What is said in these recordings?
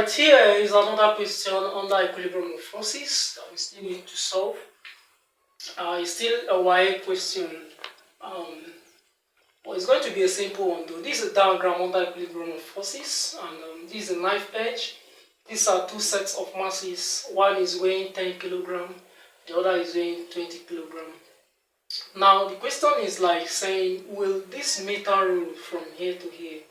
Alright, here is another question under equilibrium of forces that we still need to solve. It's still a YA question. Well, it's going to be a simple one though. This is a diagram under equilibrium of forces, and this is a knife edge. These are two sets of masses. One is weighing 10 kilogram, the other is weighing 20 kilogram. Now the question is like saying, will this meter rule from here to here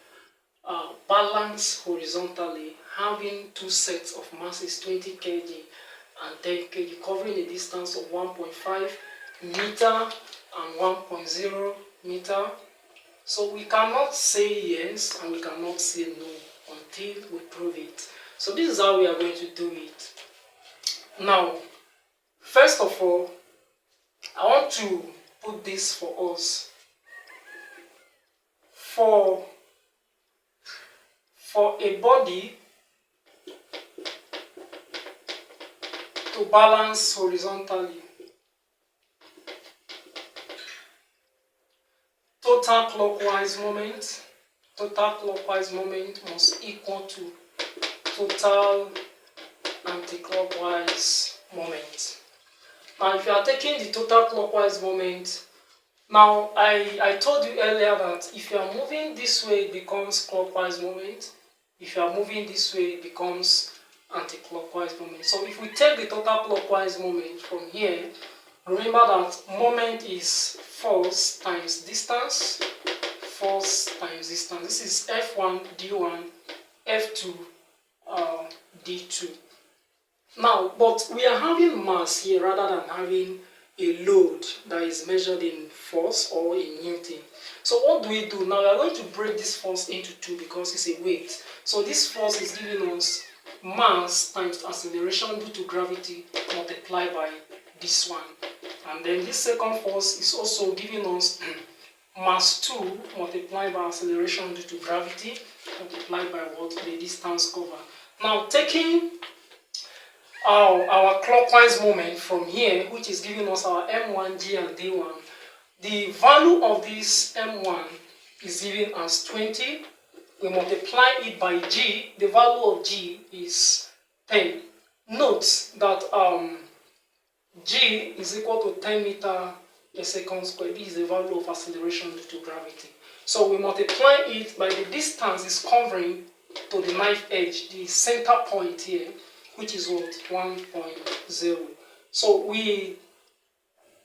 balance horizontally, having two sets of masses 20 kg and 10 kg covering a distance of 1.5 meter and 1.0 meter? So we cannot say yes and we cannot say no until we prove it. So this is how we are going to do it. Now, first of all, I want to put this for us. For a body to balance horizontally, total clockwise moment must equal to total anti-clockwise moment. Now if you are taking the total clockwise moment, now I told you earlier that if you are moving this way it becomes clockwise moment, if you are moving this way it becomes anti-clockwise moment. So if we take the total clockwise moment from here, remember that moment is force times distance. This is F1 D1, F2 D2. Now, but we are having mass here rather than having a load that is measured in force or in Newton. So what do we do? Now we are going to break this force into two because it's a weight. So this force is giving us mass times acceleration due to gravity multiplied by this one. And then this second force is also giving us mass 2 multiplied by acceleration due to gravity multiplied by what? The distance covered. Now taking our clockwise moment from here, which is giving us our M1, G and D1, the value of this M1 is given as 20. We multiply it by G. The value of G is 10. Note that G is equal to 10 meter per second squared. This is the value of acceleration due to gravity. So we multiply it by the distance it's covering to the knife edge, the center point here, which is what? 1.0. So we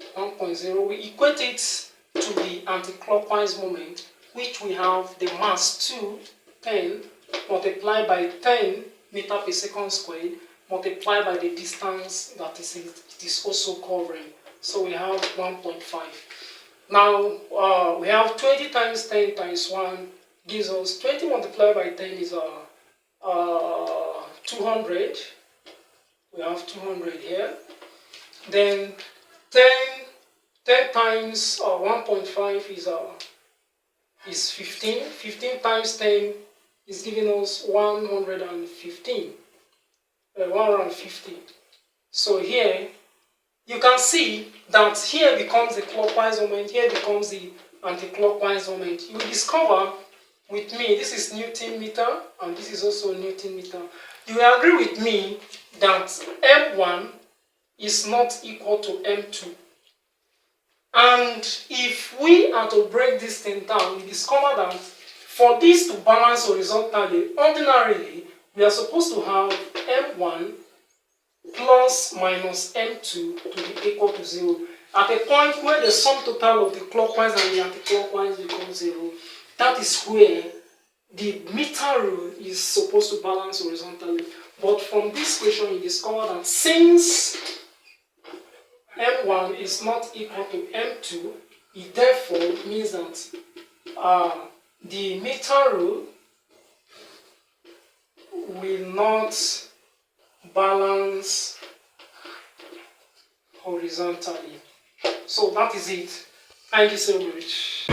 equate it to the anti-clockwise moment, which we have the mass 2, 10, multiplied by 10 meter per second squared, multiplied by the distance that it is also covering. So we have 1.5. Now we have 20 times 10 times 1 gives us 20 multiplied by 10 is 200. We have 200 here. Then 10 times 1.5 is 15. 15 times 10 is giving us 115. 150. So here you can see that here becomes the clockwise moment, here becomes the anti-clockwise moment. You will discover with me, this is Newton meter and this is also Newton meter. You will agree with me that M1 is not equal to M2. And if we are to break this thing down, we discover that for this to balance horizontally, ordinarily, we are supposed to have M1 plus minus M2 to be equal to 0. At a point where the sum total of the clockwise and the anti-clockwise becomes 0, that is where the meter rule is supposed to balance horizontally. But from this equation, you discover that since M1 is not equal to M2, it therefore means that the meter rule will not balance horizontally. So that is it. Thank you so much.